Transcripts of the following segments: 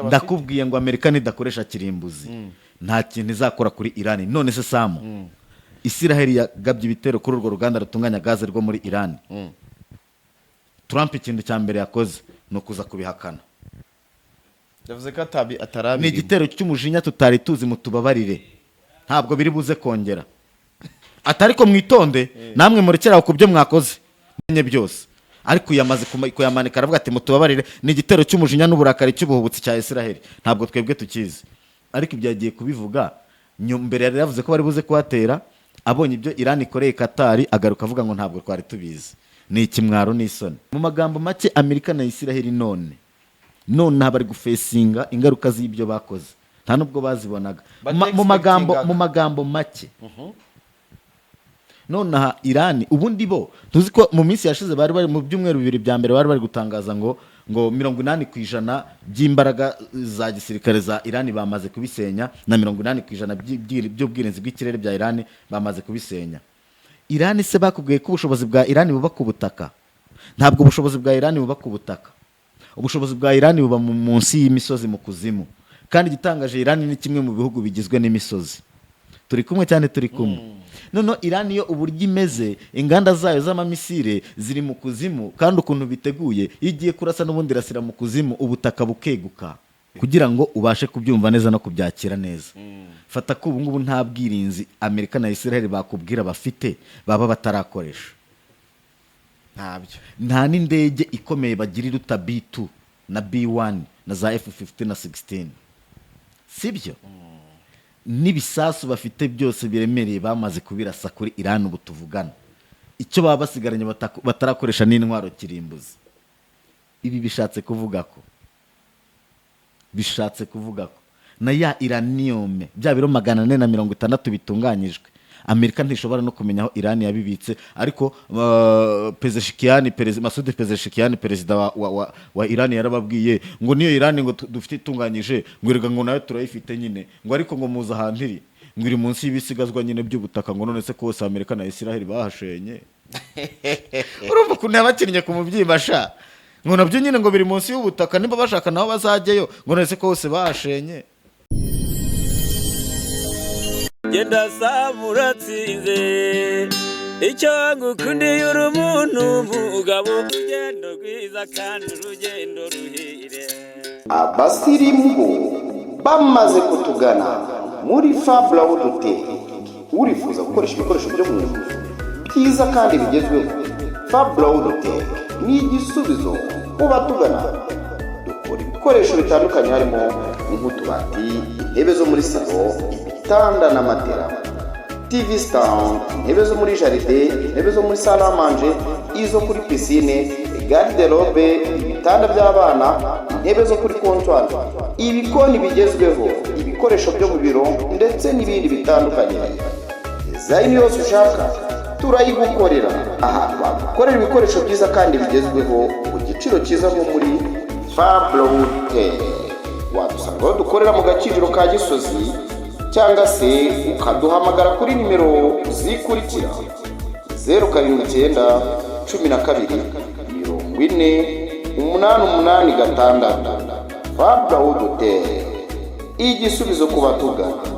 ndakubwiye ngo Amerika nidakoresha kirimbuzi nta kintu izakora kuri Iran. None se Samu, Israel yagabye ibitero kuri urwo ruganda rutunganya gaze rwo muri Iran. Trump ikintu cya mbere yakoze no kuza kubihakana. yavuze ko atarabi Ni igitero cy'umujinya tutari tuzi, mutubabarire, ntabwo biri buze kongera. Atariko mwitonde namwe murekeraho ku byo mwakoze menye byose, ariko yamaze kuyamanika aravuga ati mutubabarire, ni igitero cy'umujinya n'uburakari cy'ubuhubutsi cya Israel, ntabwo twebwe tukizi. Ariko ibyagiye kubivuga mbere yari yavuze ko bari buze kuhatera, abonye ibyo Iran ikoreye Qatar agaruka avuga ngo ntabwo twari tubizi. Ni ikimwaro n'isoni. Mu magambo make, Amerika na Israel none bari gufesinga ingaruka z'ibyo bakoze, nta nubwo bazibonaga. Mu magambo make, none Iran ubundi bo tuzi ko mu minsi yashize bari mu byumweru bibiri bya mbere bari gutangaza ngo 80% by'imbaraga za gisirikare za Iran bamaze kubisenya, na 80% by'ubwirinzi bw'ikirere bya Iran bamaze kubisenya. Iran se bakubwiye ko ubushobozi bwa Iran buba ku butaka? Ntabwo ubushobozi bwa Iran buba ku butaka. Ubushobozi bwa Iran buba munsi y'imisozi mu kuzimu, kandi igitangaje Iran ni kimwe mu bihugu bigizwe n'imisozi. Turi kumwe cyane, turi kumwe. Nono Iran yo uburyo imeze, inganda zayo z'amamisire ziri mu kuzimu, kandi ukuntu biteguye igiye kurasa n'ubundi rasira mu kuzimu, ubutaka bukeguka, kugira ngo ubashe kubyumva neza no kubyakira neza. Fata ko ubu ngubu nta bwirinzi Amerika na Israel bakubwira bafite baba batarakoresha. Ntabyo. Nta n'indege ikomeye bagira iruta B2 na B1 na za F15 na 16, sibyo? N'ibisasu bafite byose biremereye bamaze kubirasa kuri Iran ubu tuvugana. Icyo baba basigaranye batarakoresha n'intwaro kirimbuzi. Ibi bishatse kuvuga ko na ya Iranium bya biro 460 bitunganyijwe, Amerika ntishobora no kumenya aho Iran yabibitse. Ariko Masoud Pezeshkian, perezida wa Iran, yarababwiye ngo niyo Iran ngo dufite itunganyije, ngo erega ngo nayo turayifite nyine, ngo ariko ngo muza ahantu iri, ngo iri munsi y'ibisigazwa nyine by'ubutaka, ngo none se kose Amerika na Israel bahashenye. Urumva ukuntu yabakinnye ku mubyimba sha, ngo nabyo nyine ngo biri munsi y'ubutaka, niba bashaka naho bazajyayo, ngo none se kose bahashenye. Genda samura tsinze icyo ngukundiye uri umuntu mugabo, urugendo rwiza kandi urugendo ruhire. Abasirimu bamaze kutugana muri Fabula Hoteli. Urifuza gukoresha ibikoresho byo mu nzu byiza kandi bigezweho, Fabula Hoteli ni igisubizo ku batugana. Dukora ibikoresho bitandukanye harimo nk'utubati, intebe zo muri salo, ibitanda na matera, TV stand, intebe zo muri jaride, intebe zo muri salle à manger, izo kuri piscine, garde-robe, ibitanda by'abana, intebe zo kuri comptoir, ibikoni bigezweho, ibikoresho byo mu biro ndetse n'ibindi bitandukanye. Design yose ushaka turayigukorera. Aha bagukorera ibikoresho byiza kandi bigezweho ku giciro cyiza nko muri Fabula Hoteli. Wadusanga aho dukorera mu Gakiriro ka Gisozi, cyangwa se ukaduhamagara kuri nimero zikurikira: 079 12 40 Fabula Hoteli, igisubizo ku batugana.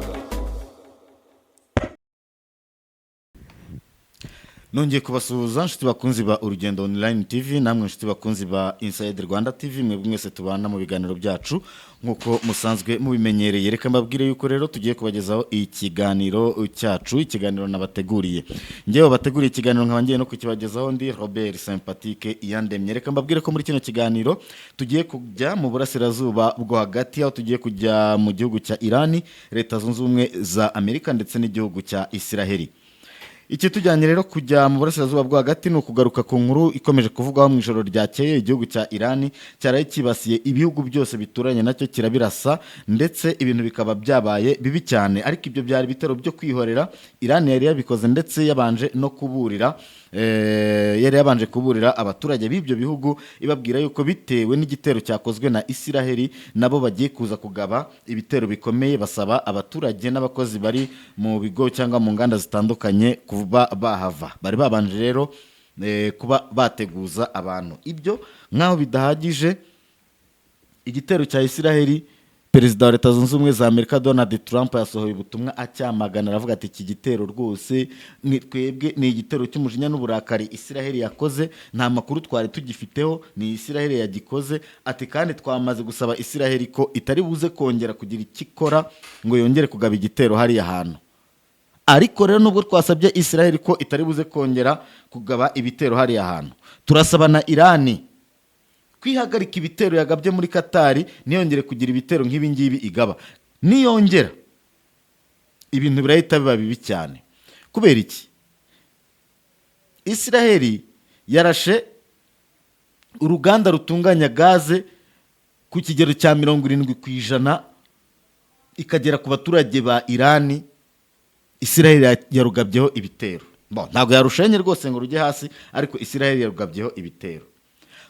Nongeye kubasuhuza nshuti bakunzi ba Urugendo Online TV, namwe nshuti bakunzi ba Inside Rwanda TV, mwebwe mwese tubana mu biganiro byacu nkuko musanzwe mubimenyereye. Reka mbabwire yuko rero tugiye kubagezaho ikiganiro cyacu, ikiganiro nabateguriye. Ngewe bateguriye ikiganiro nkaba ngiye no kukibagezaho ndi Robert Sympathique Iyandemye. Reka mbabwire ko muri kino kiganiro tugiye kujya mu burasirazuba bwo hagati, aho tugiye kujya mu gihugu cya Iran, Leta Zunze Ubumwe za Amerika ndetse n'igihugu cya Israel. Iki tujyanye rero kujya mu burasirazuba bwo hagati ni ukugaruka ku nkuru ikomeje kuvugwaho mu ijoro ryakeye. Igihugu cya Iran cyaraye kibasiye ibihugu byose bituranye nacyo kirabirasa, ndetse ibintu bikaba byabaye bibi cyane. Ariko ibyo byari bitero byo kwihorera. Iran yari yabikoze ndetse yabanje no kuburira abaturage b'ibyo bihugu, ibabwira yuko bitewe n'igitero cyakozwe na Israel nabo bagiye kuza kugaba ibitero bikomeye. Basaba abaturage n'abakozi bari mu bigo cyangwa mu nganda zitandukanye kuba bahava. Bari babanje rero kuba bateguza abantu. Ibyo nkaho bidahagije, igitero cya Isiraheli, perezida wa leta zunze ubumwe za Amerika Donald Trump yasohoye ubutumwa acyamagana, aravuga ati iki gitero rwose twebwe ni igitero cy'umujinya n'uburakari Isiraheli yakoze, nta makuru twari tugifiteho, ni Isiraheli yagikoze. Ati kandi twamaze gusaba Isiraheli ko itari buze kongera kugira icyo ikora ngo yongere kugaba igitero hariya hantu. Ariko rero nubwo twasabye Isiraheli ko itari buze kongera kugaba ibitero hariya hantu, turasaba na Irani kwihagarika ibitero yagabye muri Katari, niyongere kugira ibitero nk'ibi ngibi igaba. Niyongera ibintu birahita biba bibi cyane. Kubera iki? Isiraheli yarashe uruganda rutunganya gaze ku kigero cya 70% ikagera ku baturage ba Irani. Isiraheli yarugabyeho ibitero. Ntabwo yarushenye rwose ngo rujye hasi, ariko Isiraheli yarugabyeho ibitero.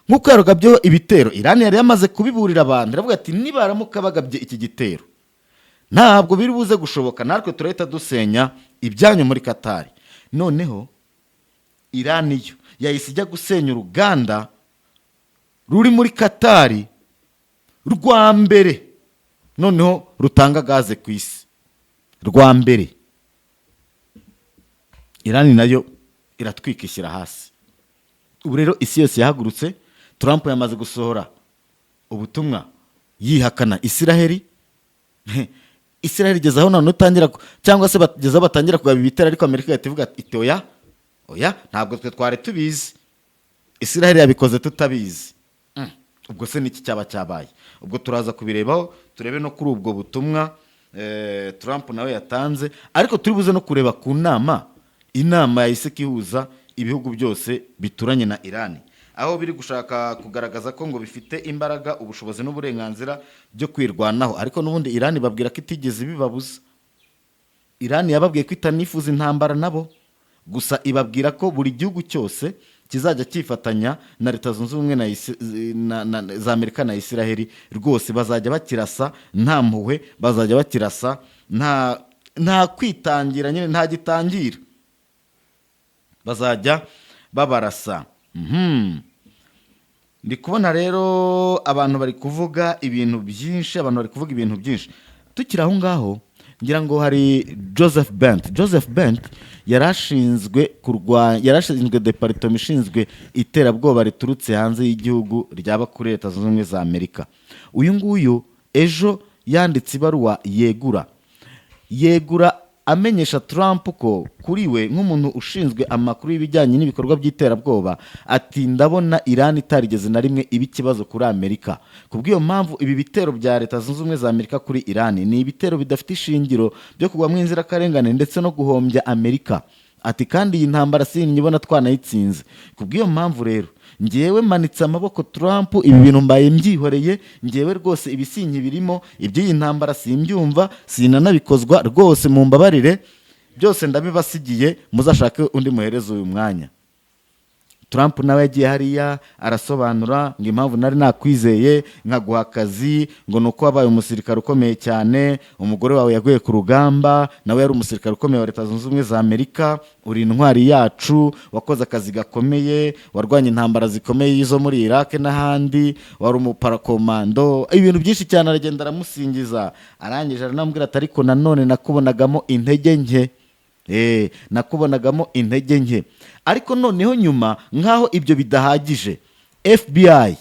Nk'uko yarugabyeho ibitero, Irani yari yamaze kubiburira abantu, iravuga ati nibaramuka bagabye iki gitero ntabwo biri buze gushoboka, natwe turahita dusenya ibyanyu muri Katari. Noneho Irani yo yahise ijya gusenya uruganda ruri muri Katari rwa mbere noneho rutanga gaze ku isi, rwa mbere. Irani nayo iratwika ishyira hasi. Ubu rero isi yose yahagurutse. Trump yamaze gusohora ubutumwa yihakana Isiraheli. Isiraheli igeze aho none utangira cyangwa se bageze aho batangira kugaba ibitero, ariko Amerika yativuga iti oya ntabwo twe twari tubizi, Isiraheli yabikoze tutabizi. Ubwo se niki cyaba cyabaye? Ubwo turaza kubirebaho, turebe no kuri ubwo butumwa Trump nawe yatanze, ariko turi buze no kureba ku inama yahise kihuza ibihugu byose bituranye na Irani, aho biri gushaka kugaragaza ko ngo bifite imbaraga, ubushobozi n'uburenganzira byo kwirwanaho. Ariko n'ubundi Irani babwira ko itigeze bibabuza. Irani yababwiye ko itanifuza intambara nabo, gusa ibabwira ko buri gihugu cyose kizajya cyifatanya na leta zunze ubumwe za Amerika na Isiraheli, rwose bazajya bakirasa nta mpuhwe, bazajya bakirasa nta kwitangira, nyine nta gitangira, bazajya babarasa. Ndi kubona rero abantu bari kuvuga ibintu byinshi, tukiri aho ngaho ngira ngo hari Joseph Bent yarashinzwe departement ishinzwe iterabwoba riturutse hanze y'igihugu ryaba kuri leta zunze ubumwe za Amerika. Uyu nguyu ejo yanditse ibaruwa yegura amenyesha Trump ko kuri we nk'umuntu ushinzwe amakuru y'ibijyanye n'ibikorwa by'iterabwoba, ati ndabona Iran itarigeze na rimwe iba ikibazo kuri Amerika. Kubw'iyo mpamvu ibi bitero bya leta zunze ubumwe za Amerika kuri Iran ni ibitero bidafite ishingiro byo kugwamo inzirakarengane ndetse no guhombya Amerika. Ati kandi iyi ntambara sinyibona twanayitsinze. Kubw'iyo mpamvu rero ngewe manitse amaboko Trump, ibi bintu mbaye mbyihoreye, ngewe rwose ibisinyi birimo iby'iyi ntambara simbyumva, sinanabikozwa rwose, mu mbabarire, byose ndabibasigiye, muzashake undi muhereza uyu mwanya. Trump nawe yagiye hariya arasobanura ngo impamvu nari nakwizeye nkaguha akazi ngo nuko wabaye umusirikare ukomeye cyane, umugore wawe yaguye ku rugamba, nawe yari umusirikare ukomeye wa leta zunze ubumwe za Amerika, uri intwari yacu, wakoze akazi gakomeye, warwanye intambara zikomeye izo muri Iraq n'ahandi, wari umuparakomando, ibintu byinshi cyane. Aragenda aramusingiza, arangije aranambwira ati ariko nanone nakubonagamo intege nke. Nakubonagamo intege nke. Ariko noneho nyuma nkaho ibyo bidahagije, FBI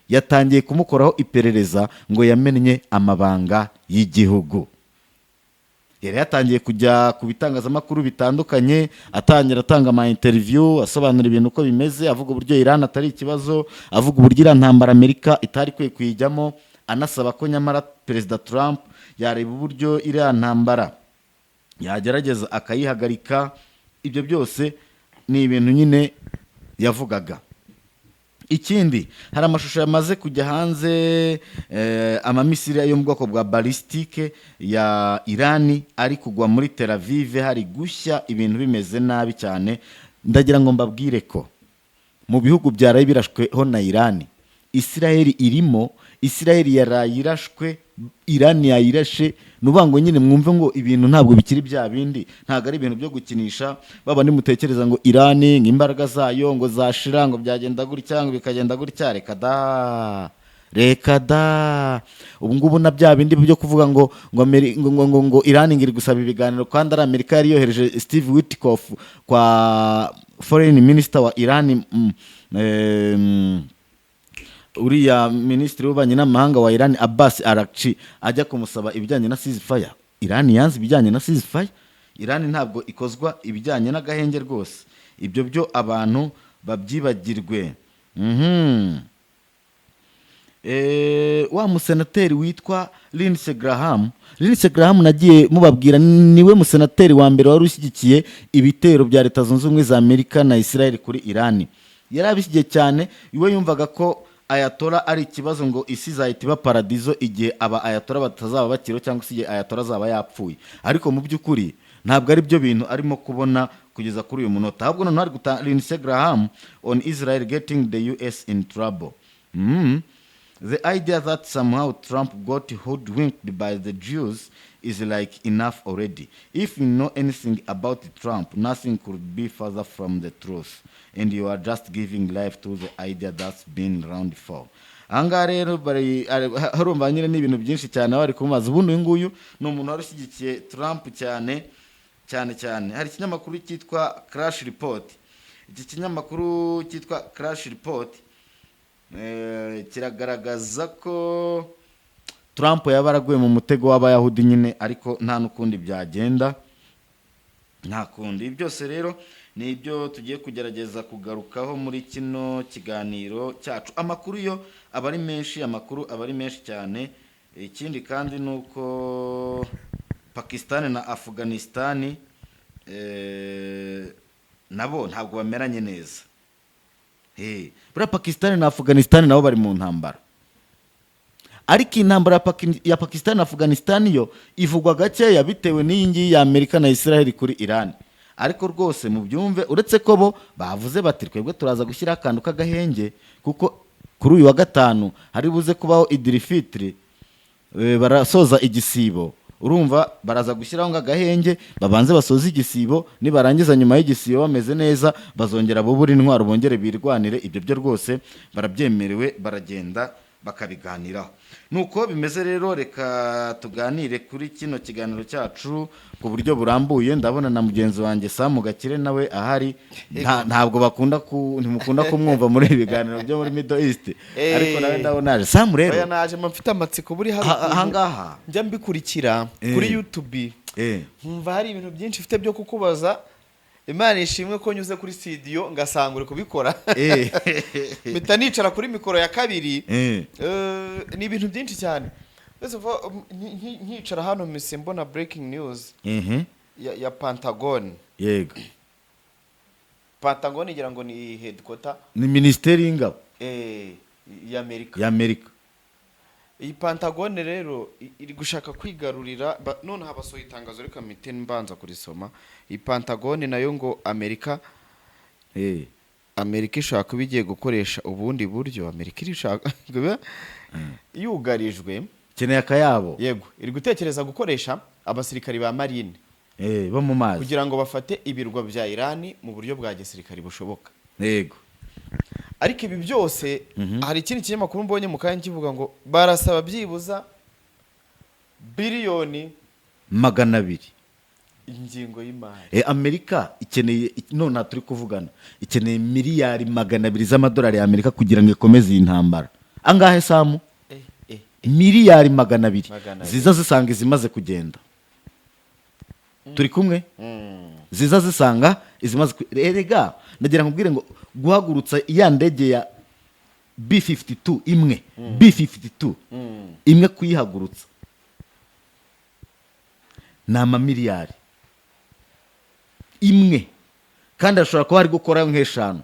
yatangiye kumukoraho iperereza ngo yamennye amabanga y'igihugu. Yari yatangiye kujya ku bitangazamakuru bitandukanye, atangira atanga ama interview, asobanura ibintu uko bimeze, avuga uburyo Iran atari ikibazo, avuga uburyo iriya ntambara Amerika itari kwiye kuyijyamo, anasaba ko nyamara Perezida Trump yareba uburyo iriya ntambara yagerageza akayihagarika. Ibyo byose ni ibintu nyine yavugaga. Ikindi, hari amashusho yamaze kujya hanze, amamisiri yo mu bwoko bwa balistike ya Irani ari kugwa muri Tel Aviv, hari gushya ibintu bimeze nabi cyane. Ndagira ngo mbabwire ko mu bihugu byaraye birashweho na Irani, Isiraheli irimo. Isiraheli yarayirashwe, Irani yayirashe. Nubango nyine mwumve ngo ibintu ntabwo bikiri bya bindi, ntabwo ari ibintu byo gukinisha. Baba nimutekereza ngo Irani imbaraga zayo ngo zashira ngo byagenda gutya ngo bikagenda gutya, reka da, reka da ubu ngubu na bya bindi byo kuvuga ngo Iran ngiri gusaba ibiganiro kandi ari Amerika yari yohereje Steve Witkoff kwa foreign minister wa Iran uriya minisitiri w'ububanyi n'amahanga wa Iran Abbas Araghchi ajya kumusaba ibijyanye na ceasefire. Iran yanze ibijyanye na ceasefire. Iran ntabwo ikozwa ibijyanye n'agahenge rwose, ibyo byo abantu babyibagirwe. Wa musenateri witwa Lindsey Graham nagiye mubabwira niwe musenateri wa mbere wari ushyigikiye ibitero bya Leta Zunze Ubumwe za Amerika na Israel kuri Iran. Yari abishyigiye cyane, iwe yumvaga ko Ayatola ari ikibazo, ngo isi izahita iba paradizo igihe aba Ayatola batazaba bakiriho cyangwa se igihe Ayatola azaba yapfuye. Ariko mu by'ukuri ntabwo ari byo bintu arimo kubona kugeza kuri uyu munota. Ahubwo noneho hari gutanga Lindsey Graham on Israel getting the US in trouble. The idea that somehow Trump got hoodwinked by the Jews is like enough already. If you know anything about Trump, nothing could be further from the truth. And you are just giving life to the idea that's been around for. Ahangaha rero harumva nyine n'ibintu byinshi cyane bari kumaza. Ubundi uyu nguyu ni umuntu wari ushyigikiye Trump cyane. Hari ikinyamakuru cyitwa Crash Report. Iki kinyamakuru cyitwa Crash Report kiragaragaza ko Trump yaba araguye mu mutego w'abayahudi nyine, ariko nta n'ukundi byagenda, nta kundi. Byose rero ni ibyo tugiye kugerageza kugarukaho muri kino kiganiro cyacu. Amakuru yo aba ari menshi cyane. Ikindi kandi ni uko Pakistan na Afghanistan nabo ntabwo bameranye neza. Buriya Pakistan na Afghanistan nabo bari mu ntambara, ariko intambara ya Pakistan na Afghanistan yo ivugwa gakeya bitewe n'iyi ngiyi ya Amerika na Israel kuri Iran. Ariko rwose mu byumve, uretse ko bo bavuze bati twebwe turaza gushyira akantu k'agahenge, kuko kuri uyu wa gatanu hari buze kubaho Idil Fitri, barasoza igisibo. Urumva baraza gushyiraho ng'agahenge, babanze basoza igisibo, nibarangiza nyuma y'igisibo bameze neza bazongera bubura intwaro bongere birwanire. Ibyo byo rwose barabyemerewe, baragenda bakabiganiraho. Nuko bimeze rero, reka tuganire kuri kino kiganiro cyacu ku buryo burambuye. Ndabona na mugenzi wanjye Sam Gakire nawe ahari. Ntabwo ntimukunda kumwumva muri ibiganiro byo muri Middle East, ariko nawe ndabonaje. Sam rero oya naje mfite amatsiko buri ahangaha njya mbikurikira kuri YouTube, nkumva hari ibintu byinshi mfite byo kukubaza. Imana ishimwe ko nyuze kuri studio ngasanga uri kubikora. Mpita nicara kuri mikoro ya kabiri. Ni ibintu byinshi cyane. Nkicara hano mise mbona breaking news ya Pentagon. Yego, Pentagon igira ngo ni headquarter, ni Minisiteri y'Ingabo ya Amerika. iyi Pantagone rero iri gushaka kwigarurira none habasohoye itangazo reka mite mbanza kurisoma. Iyi Pantagone nayo ngo Amerika ishaka kubigiye gukoresha ubundi buryo. Amerika irishaka yugarijwe keneye akayabo, yego iri gutekereza gukoresha abasirikari ba marine bo mu mazi kugira ngo bafate ibirwa bya Iran mu buryo bwa gisirikari bushoboka. Yego, ariko ibi byose hari ikindi kinyamakuru mbonye mu kanya kivuga ngo barasaba byibuza biliyoni 200 ingingo y'imari. Amerika ikeneye none turi kuvugana ikeneye miliyari 200 z'amadolari ya Amerika kugira ngo ikomeze iyi ntambara. Angahe Samu? Miliyari 200 ziza zisanga izimaze kugenda. Turi kumwe? Ziza zisanga izimaze erega ndagira nkubwire ngo guhagurutsa iya ndege ya B52 imwe B52 imwe kuyihagurutsa na miliyari imwe, kandi ashobora kuba ari gukora nk'eshanu.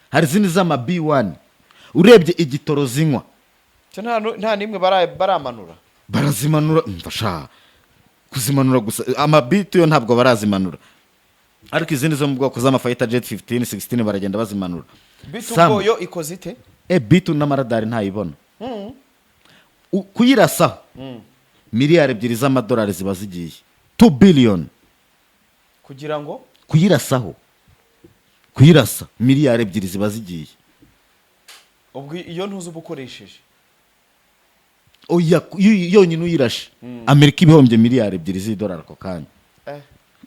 Hari zindi z'ama B1 urebye igitoro zinywa nta nimwe baramanura, barazimanura mfasha kuzimanura gusa. Ama B2 yo ntabwo barazimanura, ariko izindi zo mu bwoko z'amafighter jet 15 16 baragenda bazimanura. B2 yo ikoze ite? B2 n'amaradari ntayibona. Kuyirasa miliyari 2 z'amadolari ziba zigiye 2 billion kugira ngo kuyirasa miliyari 2 ziba zigiye. Ubwo iyo ntuzo bukoresheje oya yonyine uyirashe Amerika ibihombye miliyari 2 z'idolari ako kanya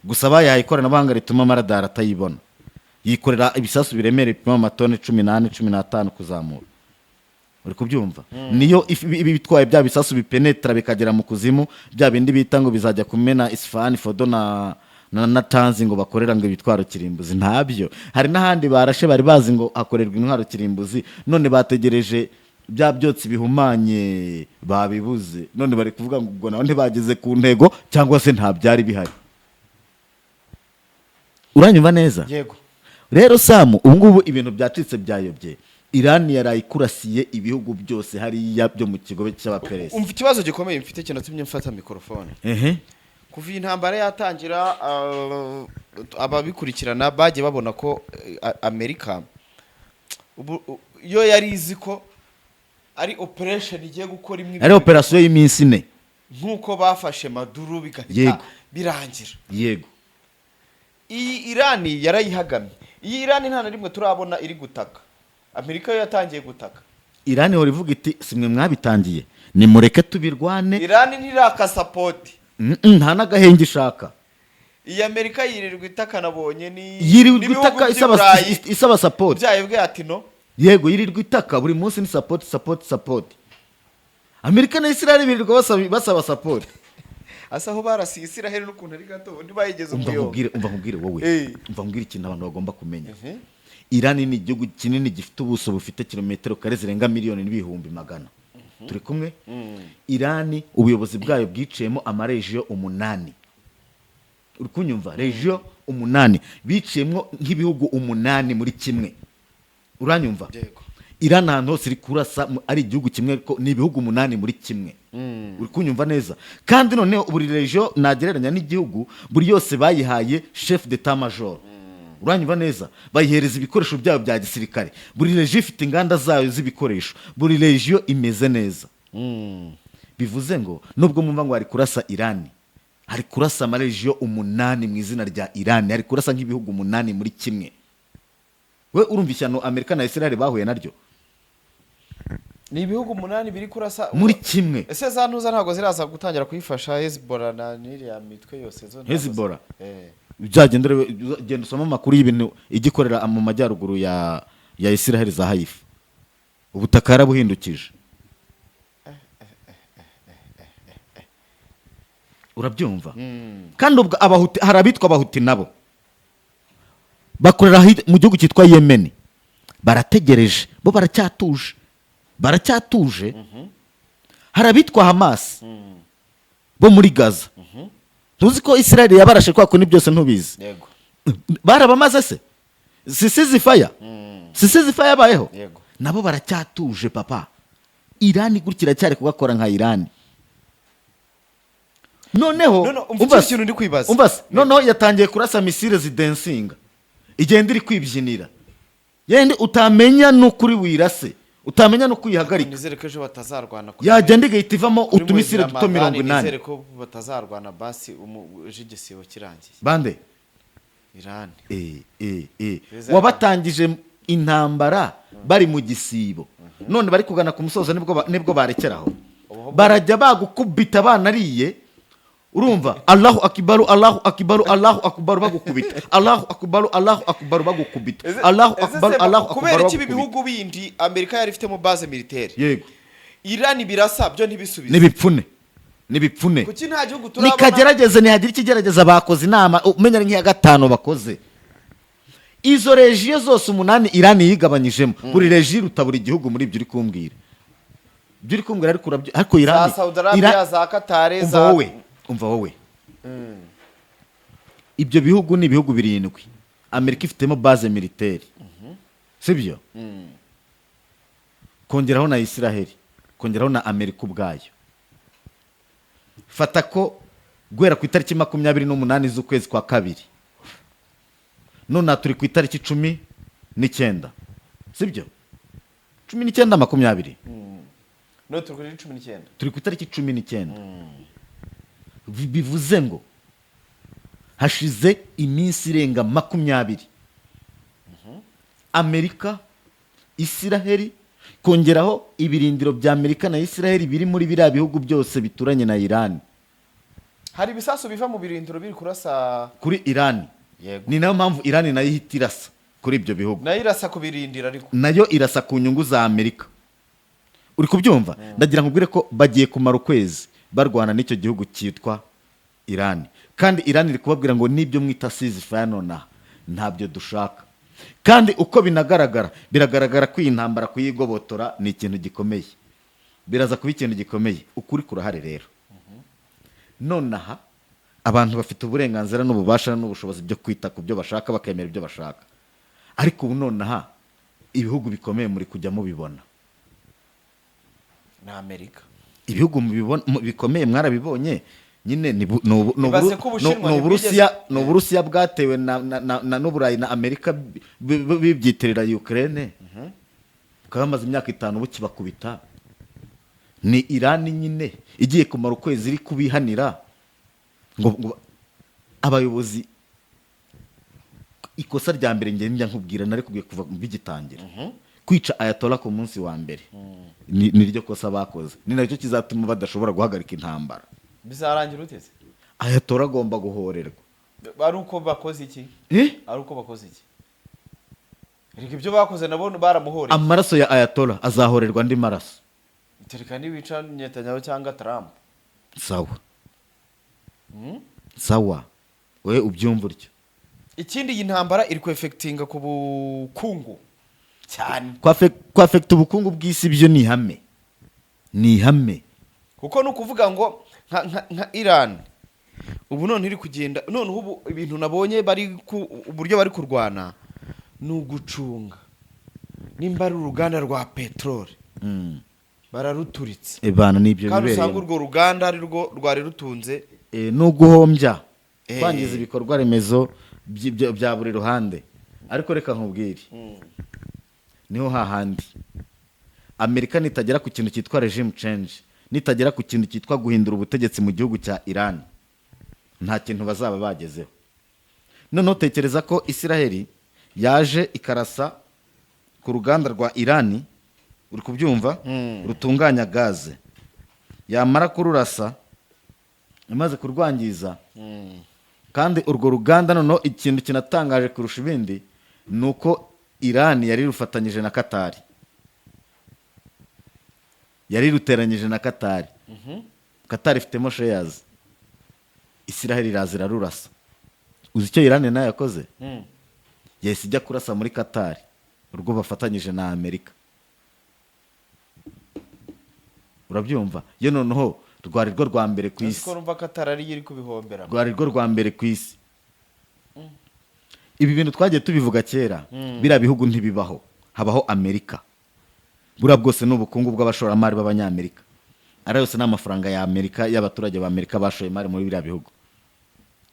gusa bayahaye ikoranabuhanga rituma amaradari atayibona yikorera ibisasu biremereye bipima amatoni 18 15 kuzamura uri kubyumva niyo ibi bitwaye bya bisasu bipenetra bikagera mu kuzimu bya bindi bita ngo bizajya kumena Isfahan Fodo na Tanzi ngo bakorera ngo ibitwaro kirimbuzi ntabyo hari n'ahandi barashe bari bazi ngo hakorerwa intwaro kirimbuzi none bategereje bya byotsi bihumanye babibuze none bari kuvuga ngo ubwo nabone bageze ku ntego cyangwa se nta byari bihari uranyumva neza yego rero Samu ubu ngubu ibintu byacitse byayobye Iran yarayikurasiye ibihugu byose hariya byo mu kigo cy'abaperesi umva ikibazo gikomeye mfite kintu tumye mfata mikrofone kuva intambara yatangira ababikurikirana bagiye babona ko Amerika yo yari izi ko ari operation igiye gukora imwe ari operation y'iminsi 4 nkuko bafashe Maduro bigahita birangira yego iyi Irani yarayihagamye iyi Irani nta na rimwe turabona iri gutaka Amerika yo yatangiye gutaka Irani hori ivuga iti simwe mwabitangiye ni mureke tubirwane Irani ntiraka support nta nagahenge ishaka iyi Amerika yirirwa itaka nabonye ni yirirwa itaka isaba support byayebwe ati no yego yirirwa itaka buri munsi ni support Amerika na Israel birirwa basaba support asaho barasi Israel n'ukuntu ari gato ntibayigeze umuyo umva nkubwire wowe umva nkubwire ikintu abantu bagomba kumenya Iran ni igihugu kinini gifite ubuso bufite kilometero kare zirenga miliyoni n'ibihumbi magana turi kumwe Iran ubuyobozi bwayo bwiciyemo amaregio 8 uri kunyumva regio 8 biciyemo nk'ibihugu 8 muri kimwe uranyumva Iran ahantu hose iri kurasa ari igihugu kimwe ariko ni ibihugu 8 muri kimwe uri kunyumva neza kandi none buri regio nagereranya n'igihugu buri yose bayihaye chef d'état major uranyumva neza bayihereza ibikoresho byabo bya gisirikare buri regio ifite inganda zayo z'ibikoresho buri regio imeze neza bivuze ngo nubwo mumva ngo ari kurasa Iran hari kurasa amaregio 8 mu izina rya Iran hari kurasa nk'ibihugu 8 muri kimwe we urumva ishyano Amerika na Israel bahuye naryo ni ibihugu 8 biri kurasa muri kimwe ese za ntuza ntago ziraza gutangira kuyifasha Hezbollah na niriya mitwe yose zo Hezbollah byagendere genda usoma amakuru y'ibintu igikorera mu majyaruguru ya Israel za Haifa ubutaka yarabuhindukije urabyumva kandi ubwo abahuti harabitwa abahuti nabo bakorera mu gihugu cyitwa Yemen barategereje bo baracyatuje harabitwa Hamas bo muri Gaza tuzi ko Israel yabarashe kwa ko ni byose ntubizi yego barabamaze se sisizifaya bayeho yego nabo baracyatuje papa Iran gurikira cyari kugakora nka Iran noneho umva ikintu ndi kwibaza umva noneho yatangiye kurasa misile zidensinga igenda iri kwibyinira yende utamenya n'ukuri wirase utamenya no kuyihagarika nizere ko ejo batazarwana yagenda igahita ivamo utumisire duto 80 nizere ko batazarwana basi umujigisibo kirangiye bande Iran wabatangije intambara bari mu gisibo none bari kugana ku musozo nibwo barekeraho barajya bagukubita banariye urumva Allahu akbar Allahu akbar Allahu akbar bagukubita Allahu akbar bagukubita Allahu akbar Allahu akbar kubera iki bihugu bindi Amerika yari ifite mu base militaire yego Iran birasa byo ntibisubize nibipfune kuki nta gihugu turabona nikagerageze ntihagira ikigerageza bakoze inama umenya nk'iya gatano bakoze izo regio zose 8 Iran yigabanyijemo buri regio rutabura igihugu muri ibyo uri kumbwira ariko Iran za Saudi Arabia za Qatar za umva wowe ibyo bihugu ni ibihugu 7 Amerika ifitemo base militaire sibyo kongeraho na Israel kongeraho na Amerika ubwayo fata ko guhera ku itariki 28 z'ukwezi kwa kabiri none turi ku itariki 19 sibyo 19 20 no turi kuri 19 turi ku itariki 19 bivuze ngo hashize iminsi irenga 20 Amerika Israel kongeraho ibirindiro bya Amerika na Israel biri muri biriya bihugu byose bituranye na Iran hari ibisasu biva mu birindiro biri kurasa kuri Iran. Yego. Ni nayo mpamvu Iran nayo ihita irasa kuri ibyo bihugu, nayo irasa ku birindiro ariko nayo irasa ku nyungu za Amerika. Uri kubyumva? Ndagira nkubwire ko bagiye kumara ukwezi barwana n'icyo gihugu cyitwa Iran, kandi Iran iri kubabwira ngo nibyo mwita ceasefire nonaha ntabyo dushaka. Kandi uko biragaragara ko iyi ntambara kuyigobotora ni ikintu gikomeye, biraza kuba ikintu gikomeye. Ukuri kurahari rero. Nonaha abantu bafite uburenganzira n'ububasha n'ubushobozi byo kwita ku byo bashaka, bakemera ibyo bashaka. Ariko ubu nonaha ibihugu bikomeye muri kujya mubibona na Amerika, ibihugu bikomeye mwarabibonye nyine ni Uburusiya bwatewe na n'Uburayi na Amerika bibyitirira Ukraine, bukaba bamaze imyaka 5 bukibakubita. Ni Iran nyine igiye kumara ukwezi iri kubihanira ngo abayobozi. Ikosa rya mbere njya nkubwira nari kubwiye kuva bigitangira, kwica Ayatollah ku munsi wa mbere ni ryo kosa bakoze, ni nacyo kizatuma badashobora guhagarika intambara. bizarangira uteze Ayatollah agomba guhorerwa. ari uko bakoze iki ari uko bakoze iki Eriko ibyo bakoze nabo baramuhoreye. Amaraso ya Ayatollah azahorerwa andi maraso. Tereka nibica Netanyahu cyangwa Trump. Sawa. Sawa. We ubyumva utyo. Ikindi iyi ntambara iri kwefectinga ku bukungu cyane. Kwafect ubukungu bw'isi byo ni ihame. Ni ihame. Kuko nukuvuga ngo nka Iran ubu none iri kugenda none ubu ibintu nabonye bari uburyo bari kurwana nugucunga nimba ari uruganda rwa petrol bararuturitse ebana nibyo bibereye kandi usanga urwo ruganda ari rwo rwari rutunze no guhombya kwangiza ibikorwa remezo bya buri ruhande. Ariko reka nkubwire niho hahandi Amerika nitagera ku kintu cyitwa regime change, nitagera ku kintu cyitwa guhindura ubutegetsi mu gihugu cya Iran, nta kintu bazaba bagezeho. None tekereza ko Israeli yaje ikarasa ku ruganda rwa Iran, uri kubyumva, rutunganya gaze, yamara kururasa imaze kurwangiza, kandi urwo ruganda noneho ikintu kinatangaje kurusha ibindi nuko Iran yari rufatanyije na Qatar, yari ruteranyije na Qatar. Qatar ifitemo shares, Israel irazira rurasa. Uzi icyo Iran nayo yakoze? Yesi ijya kurasa muri Qatar, urwo bafatanyije na Amerika. Urabyumva? Yo noneho rwari rwo rwa mbere ku isi. Ko rumva Qatar ari yiri kubihombera. Rwari rwo rwa mbere ku isi. Ibi bintu twagiye tubivuga kera, bira bihugu ntibibaho, habaho Amerika. Bura bwose n'ubukungu bw'abashoramari b'abanyamerika. Ara yose n'amafaranga ya Amerika y'abaturage ba Amerika bashoye imari muri bira bihugu.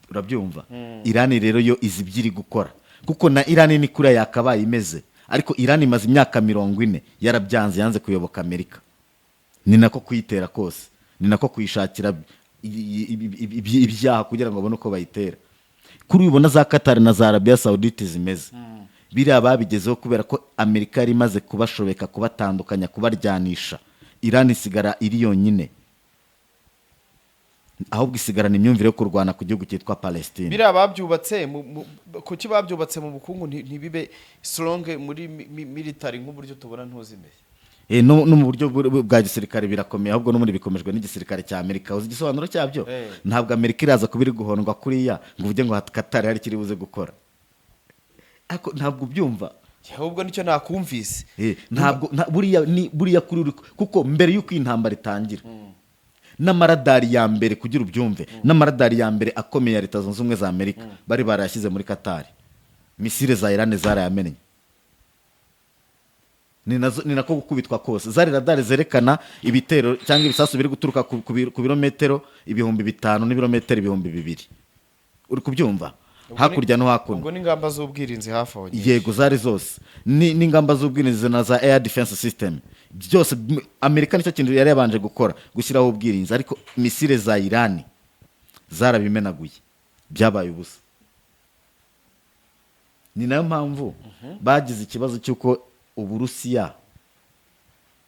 Urabyumva? Iran rero yo izibyiri gukora. Kuko na Iran ni kure yakabaye imeze, ariko Iran imaze imyaka 40 yarabyanze, yanze kuyoboka Amerika. Ni nako kuyitera kose, ni nako kuyishakira ibyaha kugira ngo babone uko bayitera. Kuri ubona za Qatar na za Arabia Saudite zimeze, biriya babigezeho kubera ko Amerika yari imaze kubashobeka, kubatandukanya, kubaryanisha. Iran isigara iri yonyine, ahubwo isigarana imyumvire yo kurwana ku gihugu cyitwa Palestine. Biriya babyubatse kuki babyubatse mu bukungu ntibibe strong muri military nk'uburyo tubona ntuzimeye. No mu buryo bwa gisirikare birakomeye, ahubwo no muri bikomejwe n'igisirikare cya Amerika. Uzi igisobanuro cyabyo? Ntabwo Amerika iraza kubiri guhondwa kuriya ngo uvuge ngo Qatar hari kiri buze gukora. Ako ntabwo byumva. Ahubwo nicyo nakumvise. Ntabwo buriya kuri kuko mbere yuko intambara itangira, n'amaradari ya mbere kugira ubyumve, n'amaradari ya mbere akomeye ya Leta Zunze Ubumwe za Amerika bari barashyize muri Qatar. Misile za Iran zarayamenye. Ni nako gukubitwa kose. Zari radari zerekana ibitero cyangwa ibisasu biri guturuka ku birometero 5,000 n'ibirometero 2,000. Uri kubyumva? Hakurya no hakuno. Ubwo n'ingamba z'ubwirinzi hafi aho. Yego zari zose. N'ingamba z'ubwirinzi na za air defense system. Byose Amerika nicyo kintu yari yabanje gukora, gushyiraho ubwirinzi, ariko misile za Iran zarabimenaguye. Byabaye ubusa. Ni nayo mpamvu bagize ikibazo cyuko Uburusiya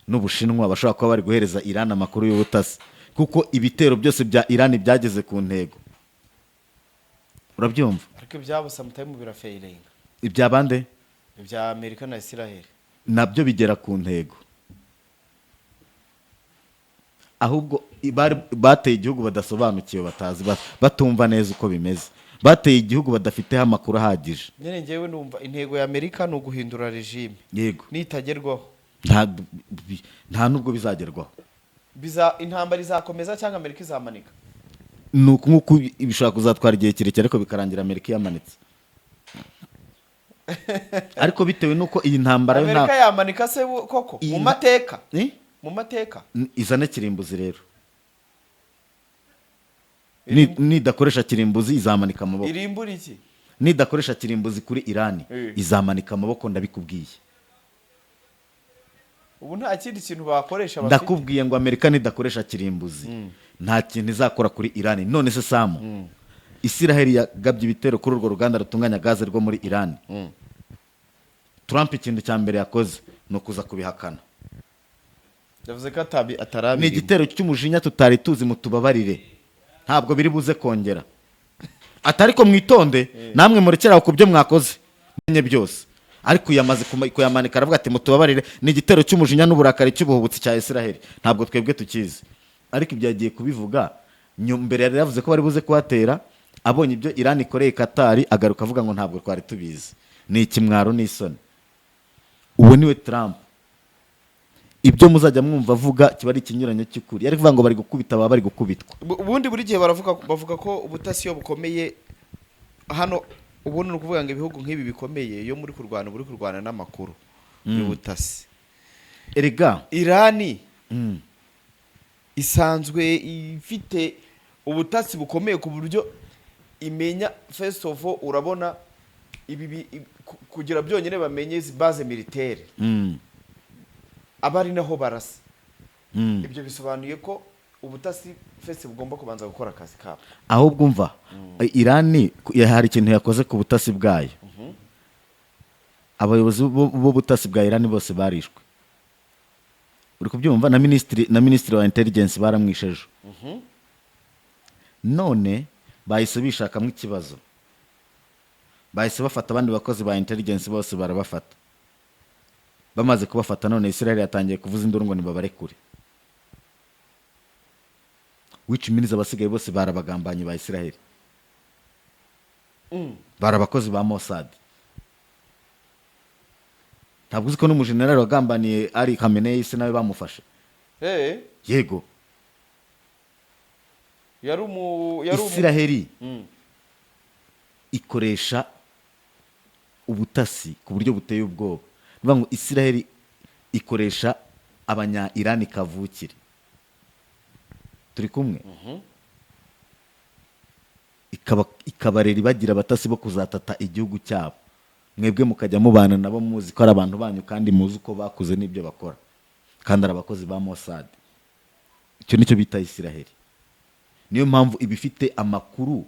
n'Ubushinwa bashobora kuba bari guhereza Iran amakuru y'ubutasi, kuko ibitero byose bya Iran byageze ku ntego. Urabyumva? ariko ibyabo sometimes birafailinga. Ibya bande? Ibya Amerika na Israel nabyo bigera ku ntego, ahubwo bateye igihugu badasobanukiwe, batazi, batumva neza uko bimeze, bateye igihugu badafiteho amakuru ahagije. nyine ngewe numva intego ya Amerika ni uguhindura regime, Yego, nitagerwaho nta nubwo bizagerwaho. Intambara izakomeza cyangwa Amerika izamanika? Nk'uko bishobora kuzatwara igihe kirekire ariko bikarangira Amerika yamanitse. Ariko bitewe nuko iyi ntambara Amerika yamanika se koko mu mateka? Mu mateka izane kirimbuzi rero, nidakoresha kirimbuzi izamanika amaboko. irimbura iki? Nidakoresha kirimbuzi kuri Iran izamanika amaboko, ndabikubwiye. Ubu nta kindi kintu bakoresha bafite. Ndakubwiye ngo Amerika nidakoresha kirimbuzi nta kintu izakora kuri Iran. None se Samu, Israel yagabye ibitero kuri urwo ruganda rutunganya gaze rwo muri Iran. Trump ikintu cya mbere yakoze ni ukuza kubihakana. Yavuze ko atarabirimo. Ni igitero cy'umujinya tutari tuzi, mutubabarire, ntabwo biri buze kongera. Atari ko mwitonde namwe murekeraho ku byo mwakoze menye byose, ariko yamaze kuyamanika aravuga ati mutubabarire, ni igitero cy'umujinya n'uburakari cy'ubuhubutsi cya Israel, ntabwo twebwe tukizi. Ariko ibyo yagiye kubivuga mbere yari yavuze ko bari buze kuhatera, abonye ibyo Iran ikoreye Qatar agaruka avuga ngo ntabwo twari tubizi. Ni ikimwaro n'isoni. Uwo niwe Trump. Ibyo muzajya mwumva avuga kiba ari ikinyuranyo cy'ukuri. Yari kuvuga ngo bari gukubita, baba bari gukubitwa. Ubundi buri gihe bavuga ko ubutasi yo bukomeye hano. Ubundi ni ukuvuga ngo ibihugu nk'ibi bikomeye iyo muri kurwana n'amakuru y'ubutasi. Erega Irani isanzwe ifite ubutasi bukomeye ku buryo imenya first of all urabona ibi kugira byonyine bamenye izi base militaire abari naho barasa. Ibyo bisobanuye ko ubutasi fese bugomba kubanza gukora akazi kabo. Ahubwo umva Irani hari ikintu yakoze ku butasi bwayo. Abayobozi b'ubutasi bwa Irani bose barishwe. Uri kubyumva na ministry wa intelligence baramwisheje. None bahise bishakamo ikibazo. Bahise bafata abandi bakozi ba intelligence bose barabafata. Bamaze kubafata none Israel yatangiye kuvuza induru ngo nibabarekure. Which means abasigaye bose barabagambanye ba Israel. Barabakozi ba Mossad. Ntabwo uzi ko n'umujenerali wagambaniye ari Khamenei se nawe bamufashe. Yego. Israel ikoresha ubutasi ku buryo buteye ubwoba. Bivuga ngo Israel ikoresha abanya Irani kavukire. Turi kumwe. Ikabarera bagira abatasi bo kuzatata igihugu cyabo. Mwebwe mukajya mubana nabo muzi ko ari abantu banyu kandi muzi uko bakuze n'ibyo bakora. Kandi ari abakozi ba Mossad. Icyo nicyo bita Israel. Niyo mpamvu ibifite amakuru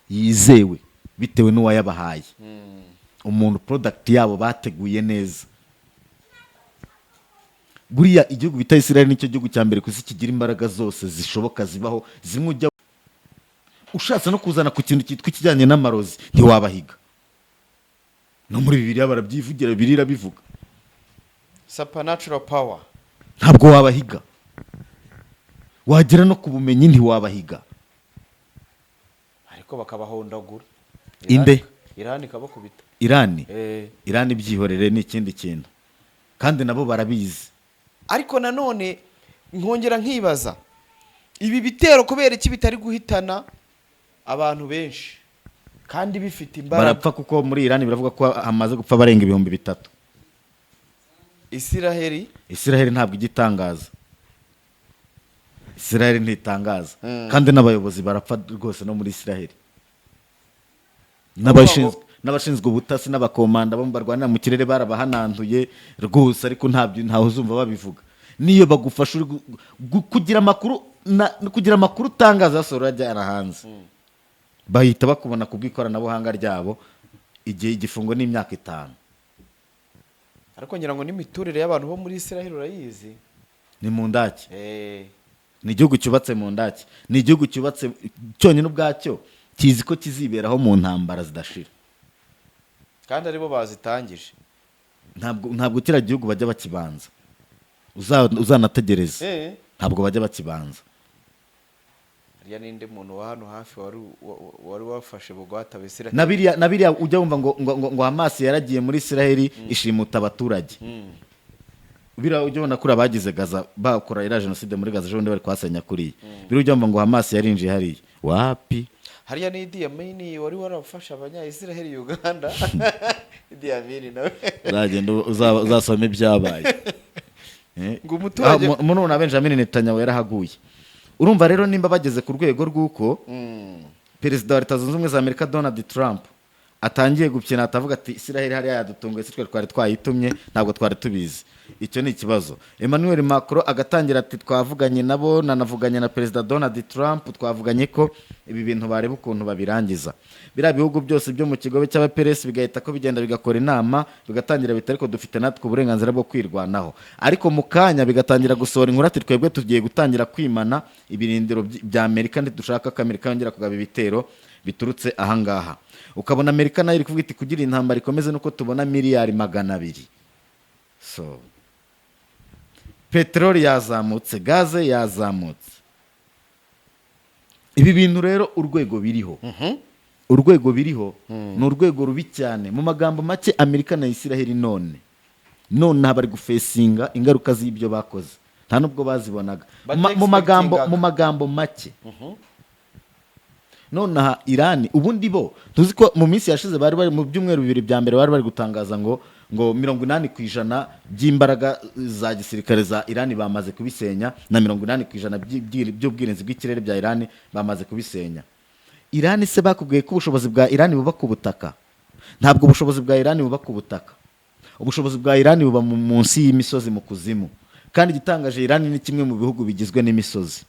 yizewe bitewe n'uwayabahaye. Umuntu product yabo bateguye neza. Buriya igihugu bita Israel nicyo gihugu cya mbere kuzi kigira imbaraga zose zishoboka zibaho zimwe ujya ushatse no kuzana ku kintu cyitwa kijyanye n'amarozi ntiwabahiga. No muri Bibiliya barabyivugira birira bivuga. Supernatural power. Ntabwo wabahiga. Wagera no kubumenyi ntiwabahiga. Ariko bakabahondagura. Inde? Irani kabakubita. Irani byihorere ni ikindi kintu. Kandi nabo barabizi. Ariko nanone nkongera nkibaza ibi bitero kubera iki bitari guhitana abantu benshi kandi bifite imbaraga. Barapfa kuko muri Irani biravuga ko hamaze gupfa barenga 3,000. Israel ntabwo igitangaza. Israel ntitangaza. Kandi n'abayobozi barapfa rwose no muri Israel. N'abashinzwe ubutasi n'abakomanda bo barwanira mu kirere barabahananduye rwose, ariko ntaho uzumva babivuga. Niyo bagufasha kugira amakuru utangaza sora ajyana hanze. Bahita bakubona kubw'ikoranabuhanga ryabo igihe igifungo n'imyaka 5. Ariko ngira ngo n'imiturire y'abantu bo muri Israel urayizi. ni mu ndake, Eh, ni igihugu cyubatse mu ndake, ni igihugu cyubatse cyonyine ubwacyo kizi ko kiziberaho mu ntambara zidashira. kandi aribo bazitangije. Ntabwo kiriya gihugu bajya bakibanza, uzanategereze, ntabwo bajya bakibanza. Hariya ninde muntu wa hano hafi wari wafashe bugwata Abisiraheli na biriya ujya wumva ngo Hamas yaragiye muri Israel ishimuta abaturage. Biriya ujya ubona kuri abagize Gaza bakora iriya jenoside muri Gaza ejo bundi bari kwasenya kuriya. Biriya ujya wumva ngo Hamas yarinjiye hariya, wapi? hariya ni Idi Amin wari warafashe abanya-Israheli Uganda. Idi Amin nawe uzagenda uzasome ibyabaye. ngo umuturage Mununa Benjamin Netanyahu yarahaguye. Urumva rero nimba bageze ku rwego rw'uko perezida wa Leta Zunze Ubumwe za Amerika Donald Trump atangiye gupyina, atavuga ati Israel hariya yadutunguye, si twari twayitumye, ntabwo twari tubizi. Icyo ni ikibazo. Emmanuel Macron agatangira ati twavuganye nabo, nanavuganye na perezida Donald Trump, twavuganye ko ibi bintu bareba ukuntu babirangiza. Biriya bihugu byose byo mu kigobe cy'abaperesi bigahita ko bigenda bigakora inama, bigatangira biti ariko dufite natwe uburenganzira bwo kwirwanaho, ariko mu kanya bigatangira gusohora inkuru ati twebwe tugiye gutangira kwimana ibirindiro bya Amerika, ntidushaka ko Amerika yongera kugaba ibitero biturutse ahangaha. Ukabona Amerika nayo iri kuvuga iti kugira intambara ikomeze nuko tubona miliyari 200. So peteroli yazamutse, gaze yazamutse. Ibi bintu rero urwego biriho ni urwego rubi cyane. Mu magambo make Amerika na Israel none bari gufesinga ingaruka z'ibyo bakoze, nta nubwo bazibonaga. Mu magambo make nonaha Irani ubundi bo tuzi ko mu minsi yashize bari mu byumweru 2 bya mbere bari gutangaza ngo 80% by'imbaraga za gisirikare za Irani bamaze kubisenya, na 80% by'ubwirinzi bw'ikirere bya Irani bamaze kubisenya. Irani se bakubwiye ko ubushobozi bwa Irani buba ku butaka? Ntabwo ubushobozi bwa Irani buba ku butaka, ubushobozi bwa Irani buba munsi y'imisozi mu kuzimu. Kandi igitangaje, Irani ni kimwe mu bihugu bigizwe n'imisozi.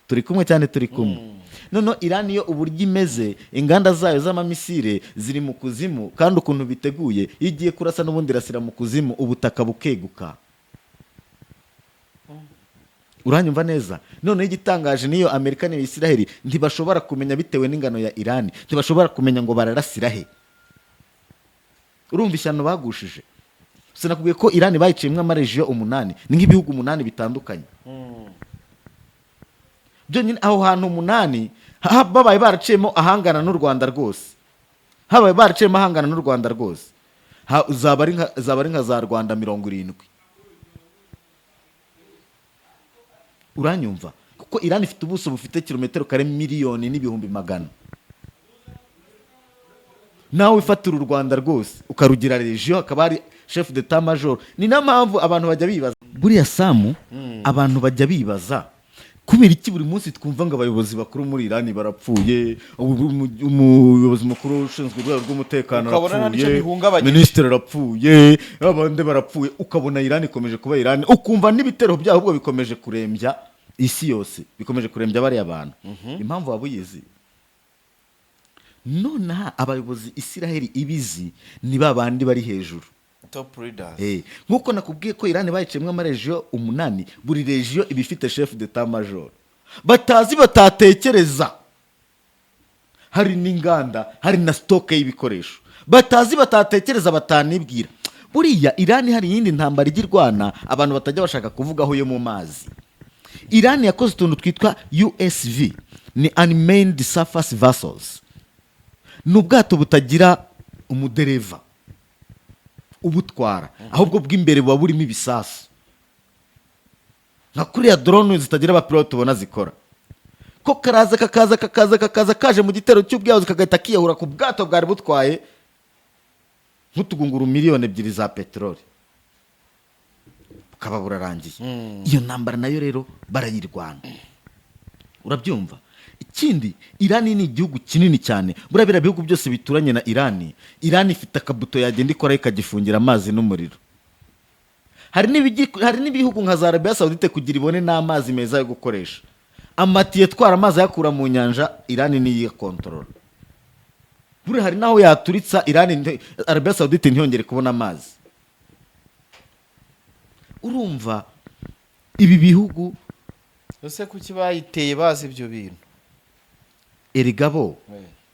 Turi kumwe cyane, turi kumwe. Noneho Irani yo uburyo imeze, inganda zayo z'amamisire ziri mu kuzimu, kandi ukuntu biteguye, igiye kurasa n'ubundi irasira mu kuzimu, ubutaka bukeguka. Uranyumva neza? Noneho igitangaje niyo Amerika na Israel ntibashobora kumenya bitewe n'ingano ya Irani, ntibashobora kumenya ngo bararasira he. Urumva ishyano bagushije? Sinakubwiye ko Irani bayiciyemo amaregiyo 8, ni nk'ibihugu 8 bitandukanye. Byonyine aho hantu 8 babaye baraciyemo ahangana n'u Rwanda rwose, habaye baraciyemo ahangana n'u Rwanda rwose, zaba ari nka za Rwanda 70. Uranyumva? Kuko Irani ifite ubuso bufite kilometero kare miliyoni n'ibihumbi magana. Nawe ifatira u Rwanda rwose ukarugira region, akaba ari chef d'état major. Ni na mpamvu abantu bajya bibaza buriya Samu, abantu bajya bibaza kubera iki buri munsi twumva ngo abayobozi bakuru muri Irani barapfuye, umuyobozi mukuru ushinzwe urwego rw'umutekano arapfuye, minisitiri arapfuye, abandi barapfuye, ukabona Irani ikomeje kuba Irani, ukumva n'ibitero byabo ubwo bikomeje kurembya isi yose, bikomeje kurembya bari abantu. Impamvu wabuyizi? Nonaha abayobozi Israel ibizi ni babandi bari hejuru, top leaders. Nkuko nakubwiye ko Irani bayiciyemo amaregiyo 8, buri regiyo iba ifite chef d'état major. Batazi batatekereza, hari n'inganda, hari na stock y'ibikoresho. Batazi batatekereza, batanibwira. Buriya Irani hari yindi ntambara igirwana abantu batajya bashaka kuvugaho yo mu mazi. Irani yakoze utuntu twitwa USV, ni unmanned surface vessels. N'ubwato butagira umudereva ubutwara, ahubwo bw'imbere buba burimo ibisasu, nka kuriya drone zitagira abapilote ubona zikora. Ko kakaza kaje mu gitero cy'ubwiyahuzi kagahita kiyahura ku bwato bwari butwaye nk'utugunguru 2 miliyoni za peteroli, bukaba burarangiye. Iyo ntambara nayo rero barayirwana. Urabyumva? Ikindi, Irani ni igihugu kinini cyane. Burabira bihugu byose bituranye na Irani, Irani ifite akabuto yagenda ikora ikagifungira amazi n'umuriro. Hari n'ibihugu nka za Arabia Saudite kugira ibone n'amazi meza yo gukoresha. Amatiye twara amazi yakura mu nyanja, Irani niyo control. Buri hari naho yaturitsa Irani, Arabia Saudite ntiyongere kubona amazi. Urumva ibi bihugu ese kuki bayiteye bazi ibyo bintu erigabo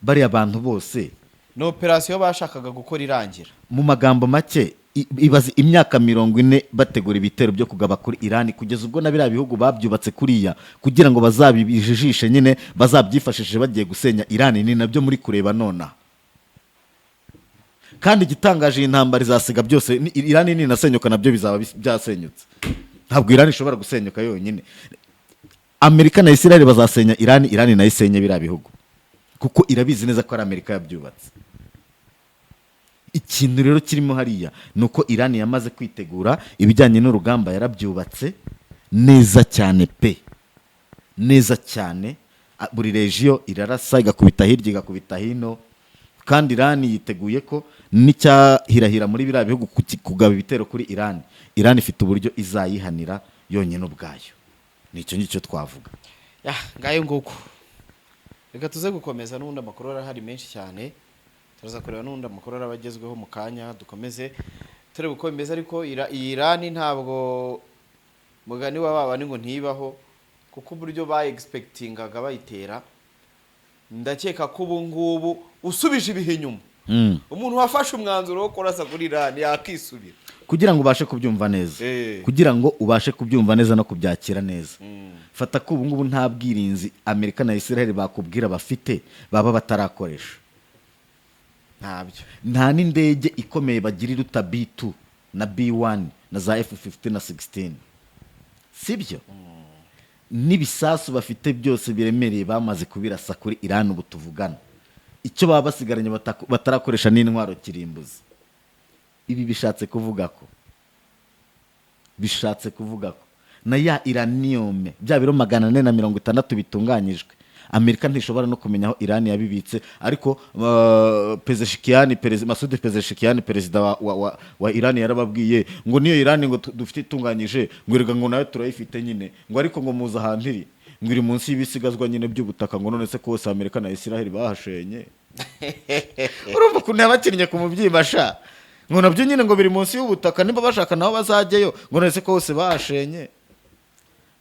bariya bantu bose ni operasiyo bashakaga gukora irangira. mu magambo make ibaze imyaka 40 bategura ibitero byo kugaba kuri Iran kugeza ubwo na biriya bihugu babyubatse kuriya kugira ngo bazabijijishe nyine bazabyifashishije bagiye gusenya Iran, ni nabyo muri kureba nona. Kandi gitangaje intambara izasiga byose Iran ni nasenyuka nabyo bizaba byasenyutse. Ntabwo Iran ishobora gusenyuka yonyine. Amerika na Israel bazasenya Iran, Iran na isenye biriya bihugu kuko irabizi neza ko ari Amerika yabyubatse. Ikintu rero kirimo hariya nuko Iran yamaze kwitegura ibijyanye n'urugamba, yarabyubatse neza cyane pe, neza cyane. Buri regio irarasa igakubita hirya igakubita hino, kandi Iran yiteguye ko n'icyahirahira muri biriya bihugu kugaba ibitero kuri Iran, Iran ifite uburyo izayihanira yonyine ubwayo. Nicyo ngicyo twavuga. Ngayo nguko reka tuze gukomeza n'undi amakuru arahari menshi cyane, turaza kureba n'undi amakuru arabagezweho mu kanya, dukomeze turebe uko bimeze. Ariko Iran ntabwo mugani wa baba ngo ntibaho, kuko uburyo ba expectingaga bayitera, ndakeka ko ubu ngubu usubije ibihe inyuma umuntu wafashe umwanzuro wo kurasa kuri Iran yakisubira kugira ngo ubashe kubyumva neza, kugira ngo ubashe kubyumva neza no kubyakira neza. Fata ko ubu ngubu nta bwirinzi Amerika na Israel bakubwira bafite baba batarakoresha. ntabyo, nta n'indege ikomeye bagira iruta B2 na B1 na za F15 na 16, sibyo? N'ibisasu bafite byose biremereye bamaze kubirasa kuri Iran ubu tuvugana. Icyo baba basigaranye batarakoresha n'intwaro kirimbuzi. Ibi bishatse kuvuga ko na ya uranium bya biro 460 bitunganyijwe, Amerika ntishobora no kumenya aho Iran yabibitse, ariko Masoud Pezeshkian perezida wa Iran yarababwiye ngo niyo Iran ngo dufite itunganyije ngo erega ngo nayo turayifite nyine, ngo ariko ngo muza hantiri ngo iri munsi y'ibisigazwa nyine by'ubutaka, ngo none se ko hose Amerika na Israel bahashenye. Urumva kuntu yabakinnye ku mubyimba sha, ngo nabyo nyine ngo biri munsi y'ubutaka, nimba bashaka naho bazajyeyo, ngo none se ko hose bahashenye.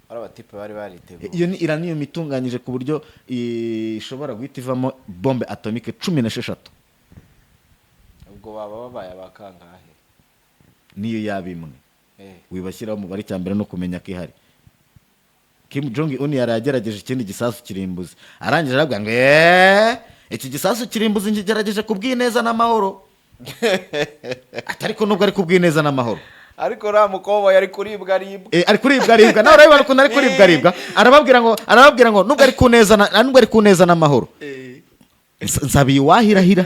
Abatipe bari bariteguye. Iyo ni uranium itunganyije ku buryo ishobora guhita ivamo bombe atomique 16. Ubwo baba babaye abakangahe? Niyo yabimwe. Wibashyiraho umubare cyambere no kumenya ko ihari. Kim Jong Un yaragerageje ikindi gisasu kirimbuzi, arangije arabwira ngo iki gisasu kirimbuzi ngigerageje kubwineza n'amahoro. Atariko nubwo ari kubwineza n'amahoro, ariko ramukobo yari kuribwa ari kuribwa nawe urabibona ko ari kuribwa. Arababwira ngo nubwo ari kuneza n'amahoro, nsabiye uwahirahira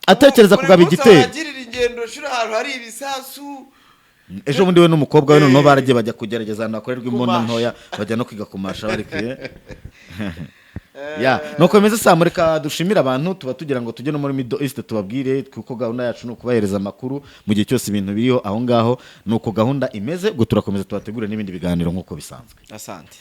atekereza kugaba igitero. Agirira ingendo shira ahantu hari ibisasu. Ejo bundi we n'umukobwa we noneho baragiye bajya kugerageza ahantu hakorerwa imbona ntoya, bajya no kwiga kumasha bari kure. Nuko bimeze saa mureka dushimira abantu, tuba tugira ngo tujye no muri Middle East tubabwire, kuko gahunda yacu no kubahereza amakuru mu gihe cyose ibintu biriho aho ngaho. Nuko gahunda imeze, ngo turakomeza tubategure n'ibindi biganiro nk'uko bisanzwe. Asante.